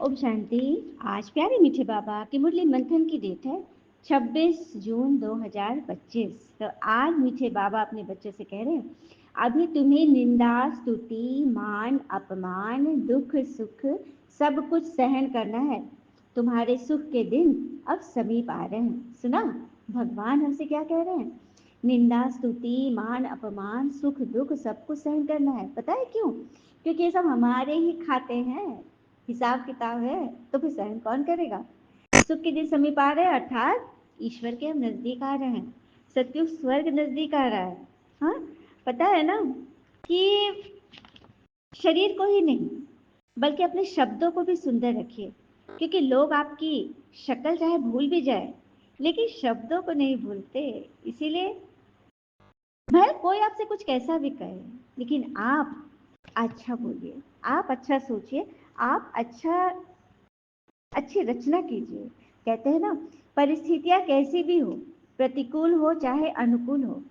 ओम शांति। आज प्यारे मीठे बाबा की मुरली मंथन की डेट है 26 जून 2025। तो आज मीठे बाबा अपने बच्चों से कह रहे हैं, अभी तुम्हें निंदा, स्तुति, मान, अपमान, दुख, सुख सब कुछ सहन करना है। तुम्हारे सुख के दिन अब समीप आ रहे हैं। सुना भगवान हमसे क्या कह रहे हैं? निंदा, स्तुति, मान, अपमान, सुख, दुख सब कुछ सहन करना है। पता है क्यों? क्योंकि ये सब हमारे ही खाते हैं, हिसाब किताब है। तो फिर सहन कौन करेगा? सुख के दिन समीप आ रहे हैं, अर्थात ईश्वर के हम नजदीक आ रहे हैं। सत्युग स्वर्ग नजदीक आ रहा है। हाँ, पता है ना कि शरीर को ही नहीं बल्कि अपने शब्दों को भी सुंदर रखिए, क्योंकि लोग आपकी शक्ल चाहे भूल भी जाए लेकिन शब्दों को नहीं भूलते। इसीलिए भले कोई आपसे कुछ कैसा भी कहे, लेकिन आप अच्छा बोलिए, आप अच्छा सोचिए, आप अच्छी रचना कीजिए। कहते हैं ना, परिस्थितियां कैसी भी हो, प्रतिकूल हो चाहे अनुकूल हो,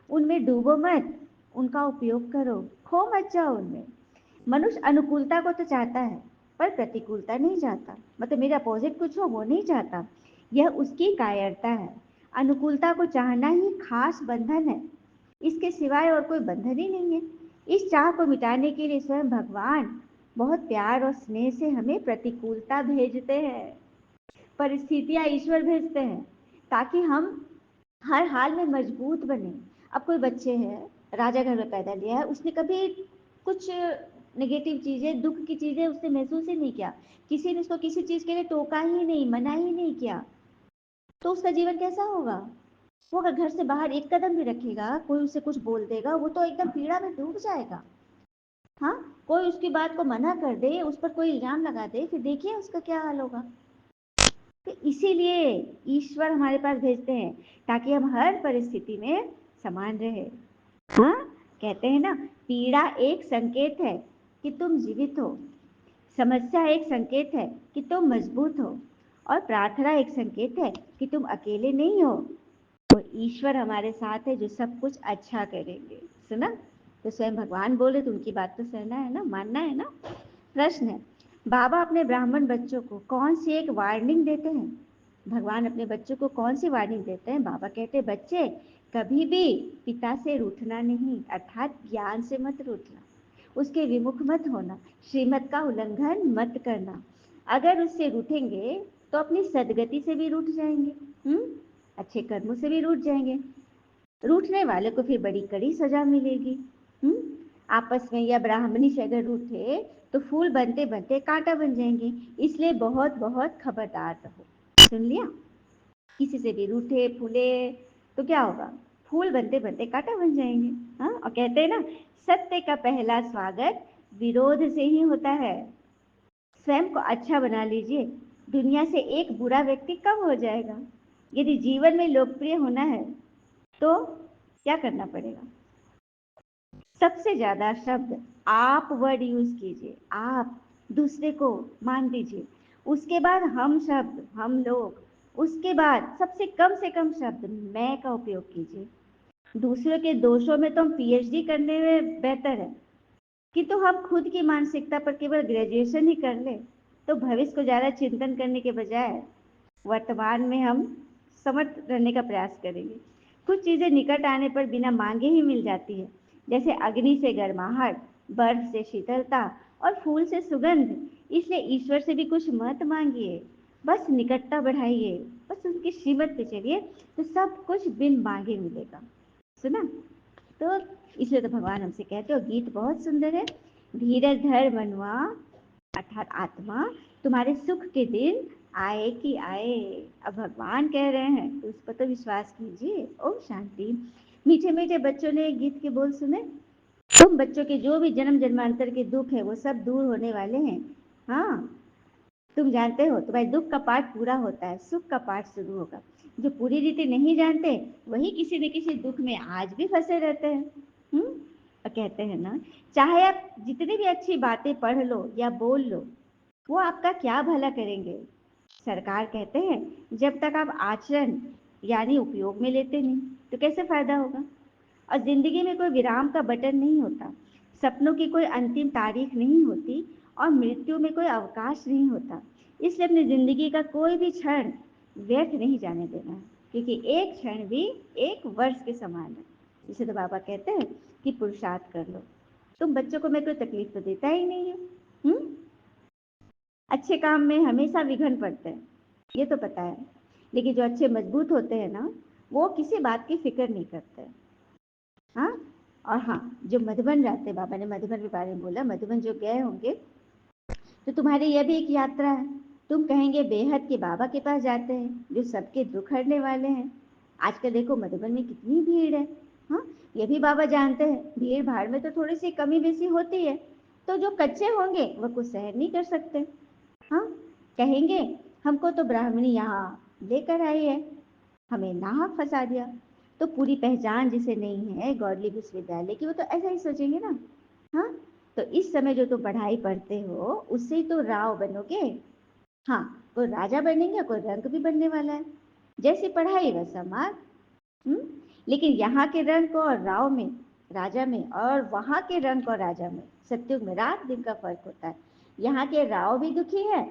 उनमें डूबो मत, उनका उपयोग करो, खो मत जाओ उनमें। मनुष्य अनुकूलता को तो चाहता है पर प्रतिकूलता नहीं चाहता, मतलब मेरे अपोजिट कुछ हो वो नहीं चाहता। यह उसकी कायरता है। अनुकूलता को चाहना ही खास बंधन है, इसके सिवाय और कोई बंधन ही नहीं है। इस चाह को मिटाने के लिए स्वयं भगवान बहुत प्यार और स्नेह से हमें प्रतिकूलता भेजते हैं, परिस्थितियां ईश्वर भेजते हैं ताकि हम हर हाल में मजबूत बने। अब कोई बच्चे हैं, राजा घर में पैदा लिया है, उसने कभी कुछ नेगेटिव चीजें, दुख की चीजें उसने महसूस ही नहीं किया, किसी ने उसको किसी चीज के लिए टोका ही नहीं, मना ही नहीं किया, तो उसका जीवन कैसा होगा? वो अगर घर से बाहर एक कदम भी रखेगा, कोई उसे कुछ बोल देगा, वो तो एकदम पीड़ा में डूब जाएगा। हाँ, कोई उसकी बात को मना कर दे, उस पर कोई इल्जाम लगा दे, फिर देखिए उसका क्या हाल होगा। तो इसीलिए ईश्वर हमारे पास भेजते हैं ताकि हम हर परिस्थिति में समान रहे। हाँ, कहते हैं ना, पीड़ा एक संकेत है कि तुम जीवित हो, समस्या एक संकेत है कि तुम मजबूत हो, और प्रार्थना एक संकेत है कि तुम अकेले नहीं हो। तो ईश्वर हमारे साथ है जो सब कुछ अच्छा करेंगे। सुना? तो स्वयं भगवान बोले तो उनकी बात तो सहना है ना, मानना है ना। प्रश्न है, बाबा अपने ब्राह्मण बच्चों को कौन सी एक वार्निंग देते हैं? भगवान अपने बच्चों को कौन सी वार्निंग देते हैं? बाबा कहते हैं, बच्चे कभी भी पिता से रूठना नहीं, अर्थात ज्ञान से मत रूठना, उसके विमुख मत होना, श्रीमत का उल्लंघन मत करना। अगर उससे रूठेंगे तो अपनी सदगति से भी रूठ जाएंगे, अच्छे कर्मों से भी रूठ जाएंगे। रूठने वाले को फिर बड़ी कड़ी सजा मिलेगी। आपस में या ब्राह्मणी से अगर रूठे तो फूल बनते बनते कांटा बन जाएंगे, इसलिए बहुत बहुत खबरदार रहो। सुन लिया? किसी से भी रूठे फूले तो क्या होगा? फूल बनते बनते कांटा बन जाएंगे। हाँ, और कहते हैं ना, सत्य का पहला स्वागत विरोध से ही होता है। स्वयं को अच्छा बना लीजिए, दुनिया से एक बुरा व्यक्ति कम हो जाएगा। यदि जीवन में लोकप्रिय होना है तो क्या करना पड़ेगा? सबसे ज्यादा शब्द आप वर्ड यूज कीजिए, आप दूसरे को मान दीजिए। उसके बाद हम शब्द, हम लोग। उसके बाद सबसे कम से कम शब्द मैं का उपयोग कीजिए। दूसरों के दोषों में तो हम पीएचडी करने में बेहतर है कि तो हम खुद की मानसिकता पर केवल ग्रेजुएशन ही कर ले, तो भविष्य को ज्यादा चिंतन करने के बजाय वर्तमान में हम समर्थ रहने का प्रयास करेंगे। कुछ चीजें निकट आने पर बिना मांगे ही मिल जाती है, जैसे अग्नि से गर्माहट, बर्फ से शीतलता और फूल से सुगंध। इसलिए ईश्वर से भी कुछ मत मांगिए, बस निकटता बढ़ाइए, बस उनकी श्रीमत पे चलिए, तो सब कुछ बिन मांगे मिलेगा। सुना? तो इसलिए तो भगवान हमसे कहते हो, गीत बहुत सुंदर है, धीरज धर मनवा, अर्थात आत्मा, तुम्हारे सुख के दिन आए कि आए। अब भगवान कह रहे हैं तो उस पर तो विश्वास कीजिए। ओम शांति। मीठे मीठे बच्चों ने गीत के बोल सुने? तुम बच्चों के जो भी जन्म जन्मांतर के दुख है वो सब दूर होने वाले हैं। हाँ, तुम जानते हो तुम्हारे दुख का पाठ पूरा होता है, सुख का पाठ शुरू होगा। जो पूरी रीति नहीं जानते वही किसी न किसी दुख में आज भी फंसे रहते हैं। और कहते हैं ना, चाहे आप जितनी भी अच्छी बातें पढ़ लो या बोल लो, वो आपका क्या भला करेंगे? सरकार कहते हैं, जब तक आप आचरण यानी उपयोग में लेते नहीं तो कैसे फायदा होगा? और जिंदगी में कोई विराम का बटन नहीं होता, सपनों की कोई अंतिम तारीख नहीं होती, और मृत्यु में कोई अवकाश नहीं होता। इसलिए अपनी जिंदगी का कोई भी क्षण व्यर्थ नहीं जाने देना है, क्योंकि एक क्षण भी एक वर्ष के समान है। इसे तो बाबा कहते हैं कि पुरुषार्थ कर लो। तुम बच्चों को मैं कोई तकलीफ तो देता ही नहीं है। अच्छे काम में हमेशा विघ्न पड़ते हैं, ये तो पता है। लेकिन जो अच्छे मजबूत होते हैं ना, वो किसी बात की फिक्र नहीं करते। हाँ, और हाँ, जो मधुबन जाते, बाबा ने मधुबन के बारे में बोला, मधुबन जो गए होंगे तो तुम्हारी यह भी एक यात्रा है। तुम कहेंगे बेहद के बाबा के पास जाते हैं जो सबके दुख हरने वाले हैं। आजकल देखो मधुबन में कितनी भीड़ है। हाँ, ये भी बाबा जानते हैं भीड़ भाड़ में तो थोड़ी सी कमी बेसी होती है, तो जो कच्चे होंगे वह कुछ सहन नहीं कर सकते। हाँ, कहेंगे हमको तो ब्राह्मणी यहाँ लेकर आई है, हमें नाहक फंसा दिया। तो पूरी पहचान जिसे नहीं है गौडली विश्वविद्यालय की, वो तो ऐसा ही सोचेंगे ना। हाँ, तो इस समय जो तुम पढ़ाई पढ़ते हो उससे ही तो राव बनोगे। हाँ, कोई राजा बनेंगे, कोई रंग भी बनने वाला है। जैसी पढ़ाई वैसा मार्ग। लेकिन यहाँ के रंग और राव में, राजा में, और वहाँ के रंग और राजा में, सत्युग में रात दिन का फर्क होता है। यहाँ के राव भी दुखी है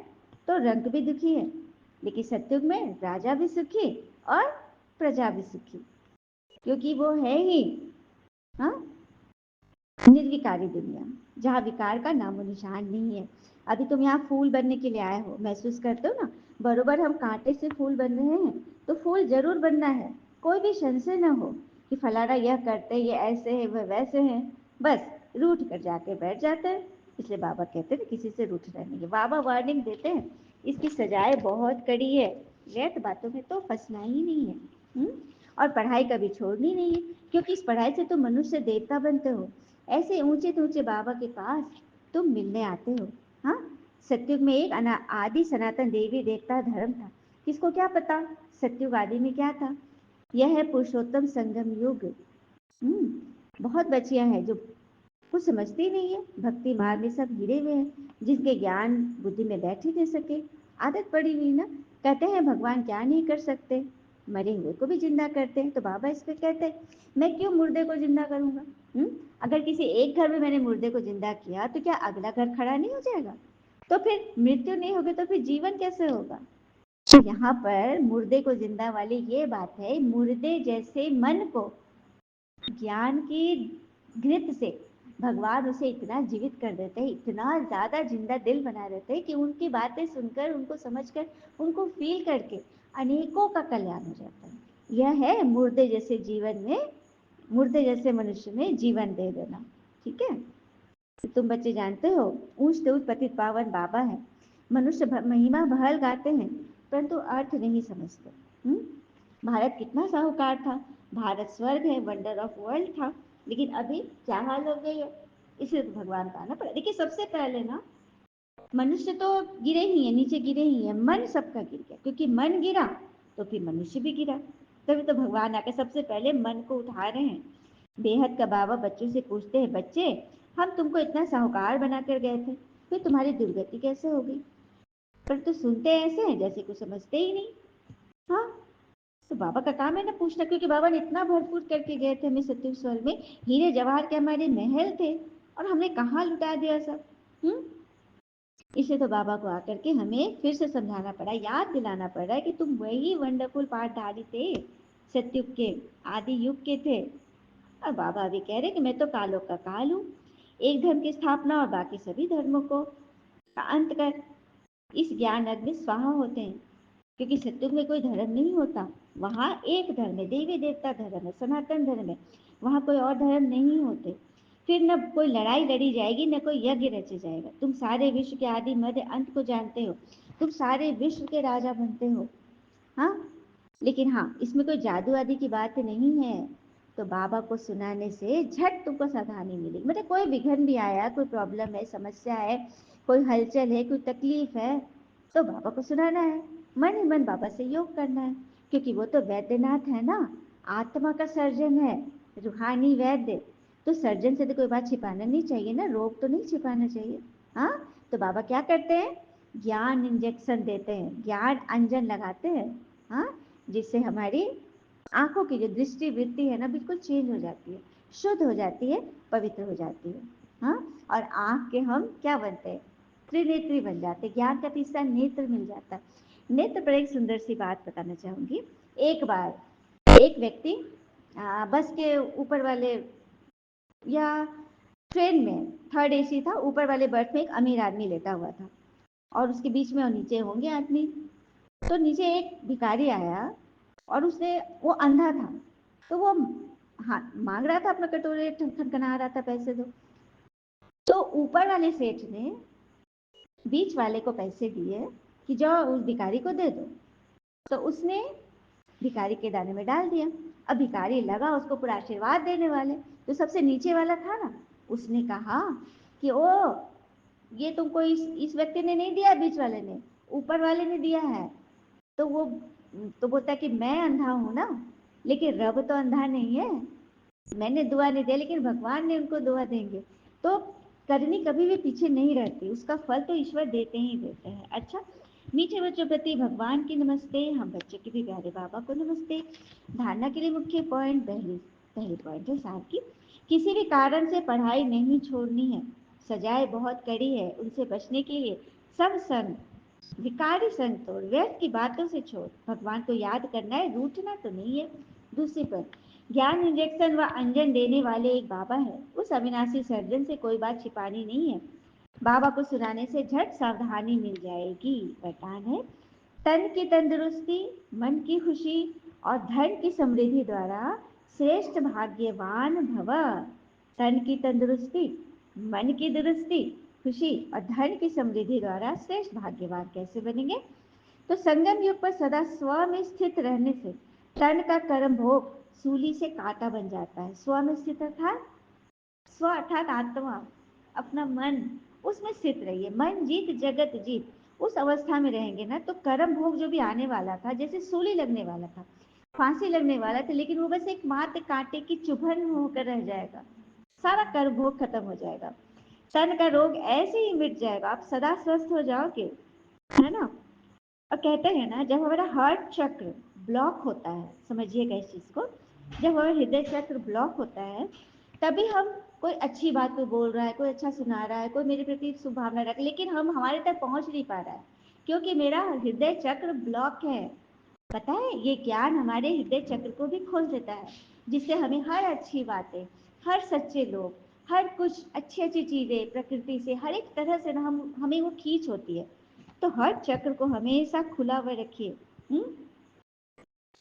तो रंग भी दुखी है, लेकिन सत्युग में राजा भी सुखी और प्रजा भी सुखी, क्योंकि वो है ही हाँ निर्विकारी दुनिया, जहाँ विकार का नामो निशान नहीं है। अभी तुम यहाँ फूल बनने के लिए आए हो, महसूस करते हो ना, बरोबर हम कांटे से फूल बन रहे हैं तो फूल जरूर बनना है। कोई भी संशय न हो कि फलाना यह करते, ये ऐसे है वह वैसे हैं, बस रूठ कर जाके बैठ जाते हैं। इसलिए बाबा कहते हैं किसी से रूठ रहने की। बाबा वार्निंग देते हैं इसकी सजाएं बहुत कड़ी है, व्यर्थ बातों में तो फंसना ही नहीं है। और पढ़ाई कभी छोड़नी नहीं है, क्योंकि इस पढ़ाई से तुम मनुष्य देवता बनते हो। ऐसे ऊंचे ऊंचे बाबा के पास तुम मिलने आते हो। हाँ, सत्युग में एक आदि सनातन देवी देवता धर्म था। किसको क्या पता सत्युग आदि में क्या था। यह है पुरुषोत्तम संगम युग। बहुत बच्चियां हैं जो कुछ समझती नहीं है, भक्ति मार्ग में सब गिरे हुए हैं, जिनके ज्ञान बुद्धि में बैठ ही नहीं सके। आदत पड़ी हुई ना, कहते हैं भगवान क्या नहीं कर सकते, मरे हुए को भी जिंदा करते हैं। तो बाबा इस पे कहते हैं मैं क्यों मुर्दे को जिंदा करूंगा। अगर किसी एक घर में मैंने मुर्दे को जिंदा किया तो क्या अगला घर खड़ा नहीं हो जाएगा। तो फिर मृत्यु नहीं होगी तो फिर जीवन कैसे होगा। तो यहाँ पर मुर्दे को जिंदा वाली ये बात है, मुर्दे जैसे मन को ज्ञान की घृत से भगवान उसे इतना जीवित कर देते हैं, इतना ज्यादा जिंदा दिल बना देते हैं कि उनकी बातें सुनकर, उनको समझकर, उनको फील करके अनेकों का कल्याण हो जाता है। यह है मुर्दे जैसे जीवन में, मुर्दे जैसे मनुष्य में जीवन दे देना। ठीक है, तो तुम बच्चे जानते हो ऊंच ऊंच पतित पावन बाबा है। मनुष्य महिमा बहल गाते हैं परंतु अर्थ नहीं समझते। भारत कितना साहूकार था, भारत स्वर्ग है, वंडर ऑफ वर्ल्ड था, लेकिन अभी क्या हाल हो गई है। इसलिए तो भगवान का आना पड़ा। देखिए सबसे पहले ना मनुष्य तो गिरे ही है, नीचे गिरे ही है, मन सबका गिर गया, क्योंकि मन गिरा तो फिर मनुष्य भी गिरा। तभी तो भगवान आके सबसे पहले मन को उठा रहे हैं। बेहद का बाबा बच्चों से पूछते हैं, बच्चे हम तुमको इतना साहूकार बना कर गए थे, फिर तुम्हारी दुर्गति कैसे हो गई। पर तो सुनते ऐसे हैं जैसे कुछ समझते ही नहीं। हाँ, तो बाबा का काम है ना पूछना, क्योंकि बाबा ने इतना भरपूर करके गए थे हमें सत्युग स्वर्ग में, हीरे जवाहर के हमारे महल थे और हमने कहाँ लुटा दिया सब। इसे तो बाबा को आकर के हमें फिर से समझाना पड़ा, याद दिलाना पड़ा कि तुम वही वंडरफुल पाठधारी थे, सत्युग के आदि युग के थे। और बाबा अभी कह रहे कि मैं तो कालों का काल हूँ, एक धर्म की स्थापना और बाकी सभी धर्मों को अंत कर इस ज्ञान अग्नि स्वाहा होते हैं। क्योंकि सत्युग में कोई धर्म नहीं होता, वहाँ एक धर्म है, देवी देवता धर्म है, सनातन धर्म है, वहाँ कोई और धर्म नहीं होते। फिर न कोई लड़ाई लड़ी जाएगी, न कोई यज्ञ रचे जाएगा। तुम सारे विश्व के आदि मध्य अंत को जानते हो, तुम सारे विश्व के राजा बनते हो। हाँ, लेकिन हाँ इसमें कोई जादू आदि की बात नहीं है। तो बाबा को सुनाने से झट तुमको सावधानी मिलेगी। मतलब कोई विघ्न भी आया, कोई प्रॉब्लम है, समस्या है, कोई हलचल है, कोई तकलीफ है, तो बाबा को सुनाना है, मन ही मन बाबा से योग करना है, क्योंकि वो तो वैद्यनाथ है ना, आत्मा का सर्जन है, रूहानी वैद्य। तो सर्जन से तो कोई बात छिपाना नहीं चाहिए ना, रोग तो नहीं छिपाना चाहिए। हाँ, तो बाबा क्या करते हैं, ज्ञान इंजेक्शन देते हैं, ज्ञान अंजन लगाते हैं। हाँ, जिससे हमारी आंखों की जो दृष्टि वृत्ति है ना बिल्कुल चेंज हो जाती है, शुद्ध हो जाती है, पवित्र हो जाती है। हाँ, और आंख के हम क्या बनते हैं, त्रिनेत्री बन जाते, ज्ञान का तीसरा नेत्र मिल जाता। नेत्र पर एक सुंदर सी बात बताना चाहूंगी। एक बार एक व्यक्ति बस के ऊपर वाले या ट्रेन में थर्ड एसी था, ऊपर वाले बर्थ में एक अमीर आदमी लेटा हुआ था और उसके बीच में और नीचे होंगे आदमी। तो नीचे एक भिखारी आया और वो अंधा था, तो वो हाँ मांग रहा था अपना कटोरे, खनखना रहा था पैसे दो। तो ऊपर वाले सेठ ने बीच वाले को पैसे दिए कि जाओ उस भिखारी को दे दो। तो उसने भिखारी के दाने में डाल दिया। अब भिखारी लगा उसको पूरा आशीर्वाद देने वाले। तो सबसे नीचे वाला था ना, उसने कहा कि ओ ये तुमको इस व्यक्ति ने नहीं दिया, बीच वाले ने, ऊपर वाले ने दिया है। तो वो तो बोलता कि मैं अंधा हूं ना, लेकिन रब तो अंधा नहीं है, मैंने दुआ नहीं दिया लेकिन भगवान ने उनको दुआ देंगे। तो करनी कभी भी पीछे नहीं रहती, उसका फल तो ईश्वर देते ही देते हैं। अच्छा, मीठे बच्चों प्रति भगवान की नमस्ते, हम बच्चों के भी प्यारे बाबा को नमस्ते। धारणा के लिए मुख्य पॉइंट, पहली पॉइंट है सार की, किसी भी कारण से पढ़ाई नहीं छोड़नी है। सजाएं बहुत कड़ी है, उनसे बचने के लिए सब संग विकारी संग तोड़, व्यर्थ की बातों से छोड़, भगवान को याद करना है, रूठना तो नहीं है। दूसरी पर ज्ञान इंजेक्शन व अंजन देने वाले एक बाबा है, उस अविनाशी सर्जन से कोई बात छिपानी नहीं है। बाबा को सुनाने से झट सावधानी मिल जाएगी। वरदान है, तन की तंदुरुस्ती, मन की खुशी और धन की समृद्धि द्वारा श्रेष्ठ भाग्यवान भव। तन की तंदुरुस्ती, मन की दुरुस्ती, खुशी और धन की समृद्धि द्वारा श्रेष्ठ भाग्यवान कैसे बनेंगे? तो संगम युग पर सदा स्व में स्थित रहने से तन का कर्म भोग सूली से कांटा बन जाता है। स्व में स्थित अर्थात स्व अर्थात आत्मा, अपना मन, उसमें स्थित रहिए। मन जीत जगत जीत, उस अवस्था में रहेंगे ना तो कर्म भोग जो भी आने वाला था, जैसे सूली लगने वाला था, फांसी लगने वाला था, लेकिन वो बस एक मात्र कांटे की चुभन होकर रह जाएगा, सारा कर्म भोग खत्म हो जाएगा। तन का रोग ऐसे ही मिट जाएगा, आप सदा स्वस्थ हो जाओगे, है ना। और कहते हैं ना, जब हमारा हार्ट चक्र ब्लॉक होता है, समझिएगा इस चीज को, जब हमारा हृदय चक्र ब्लॉक होता है तभी हम, कोई अच्छी बात को बोल रहा है, कोई अच्छा सुना रहा है, कोई मेरे प्रति शुभ भावना रख, लेकिन हम हमारे तक पहुंच नहीं पा रहा है क्योंकि मेरा हृदय चक्र ब्लॉक है। पता है, ये ज्ञान हमारे हृदय चक्र को भी खोल देता है, जिससे हमें हर अच्छी बातें, हर सच्चे लोग, हर कुछ अच्छी अच्छी चीजें प्रकृति से, हर एक तरह से ना हमें वो खींच होती है। तो हर चक्र को हमेशा खुला हुआ रखिए,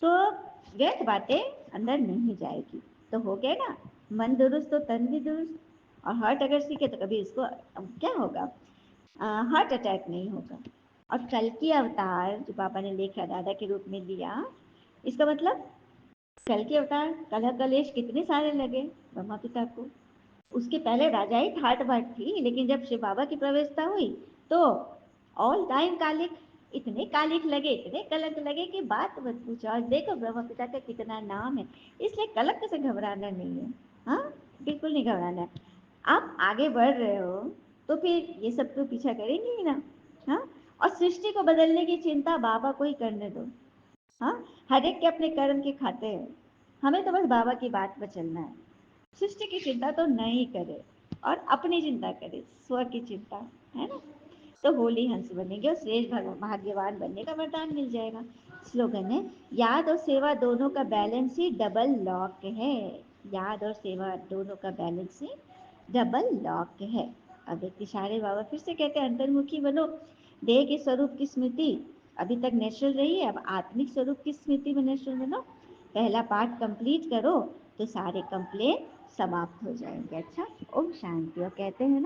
तो व्यर्थ बातें अंदर नहीं जाएगी। तो हो गए ना, मन दुरुस्त तो तन भी दुरुस्त। और हार्ट अगर सीखे तो कभी इसको क्या होगा, हार्ट अटैक नहीं होगा। और कल की अवतार जो पापा ने लेखा दादा के रूप में लिया, इसका मतलब कल के अवतार, कलह कलेश कितने सारे लगे ब्रह्मा पिता को। उसके पहले राजाई ठाट बाट थी, लेकिन जब शिव बाबा की प्रवेशता हुई तो ऑल टाइम कालिक, इतने कालिक लगे, इतने कलंक लगे कि बात मत पूछो। और देखो ब्रह्मा पिता का कितना नाम है, इसलिए कलंक से घबराना नहीं है। हाँ, बिल्कुल नहीं घबराना है। आप आगे बढ़ रहे हो तो फिर ये सब तो पीछा करेंगे ही ना। हाँ, और सृष्टि को बदलने की चिंता बाबा को ही करने दो। हाँ, हर एक के अपने कर्म के खाते हैं, हमें तो बस बाबा की बात पर चलना है। सृष्टि की चिंता तो नहीं करे और अपनी चिंता करे, स्व की चिंता, है ना। तो होली हंस बनेंगे और श्रेष्ठ भाग्यवान बनने का वरदान मिल जाएगा। स्लोगन है, याद और सेवा दोनों का बैलेंस ही डबल लॉक है। याद और सेवा दोनों का बैलेंस ही डबल लॉक है। अब एक इशारे बाबा फिर से कहते हैं, अंतर्मुखी बनो, देह के स्वरूप की स्मृति अभी तक नेचुरल रही है, अब आत्मिक स्वरूप की स्मृति में नेचुरल बनो। पहला पार्ट कंप्लीट करो तो सारे कंप्लेन समाप्त हो जाएंगे। अच्छा, ओम शांति। और कहते हैं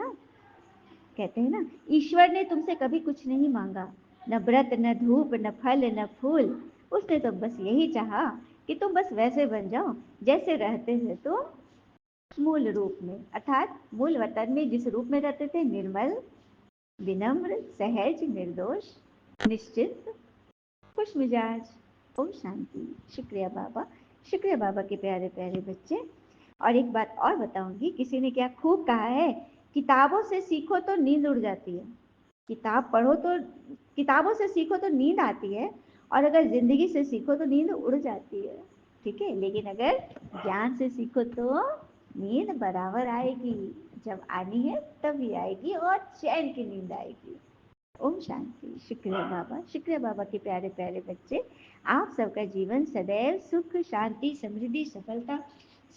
ना, ईश्वर ने तुमसे कभी कुछ नहीं मांगा, न व्रत, न धूप, न फल, न फूल। उसने तो बस यही चाहा कि तुम बस वैसे बन जाओ जैसे रहते थे तुम मूल रूप में, अर्थात मूल वतन में जिस रूप में रहते थे, निर्मल, विनम्र, सहज, निर्दोष, निश्चित, खुश मिजाज। ओम शांति। शुक्रिया बाबा, शुक्रिया बाबा के प्यारे प्यारे बच्चे। और एक बात और बताऊंगी, किसी ने क्या खूब कहा है, किताबों से सीखो तो नींद उड़ जाती है। किताब पढ़ो तो, किताबों से सीखो तो नींद आती है, और अगर जिंदगी से सीखो तो नींद उड़ जाती है। ठीक है, लेकिन अगर ज्ञान से सीखो तो नींद बराबर आएगी। जब आनी है तभी आएगी और चैन की नींद आएगी। ओम शांति। शुक्रिया बाबा, शुक्रिया बाबा के प्यारे प्यारे बच्चे। आप सबका जीवन सदैव सुख शांति समृद्धि सफलता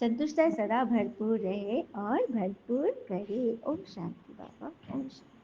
संतुष्टता सदा भरपूर रहे और भरपूर करे। ओम शांति बाबा, ओम शांति।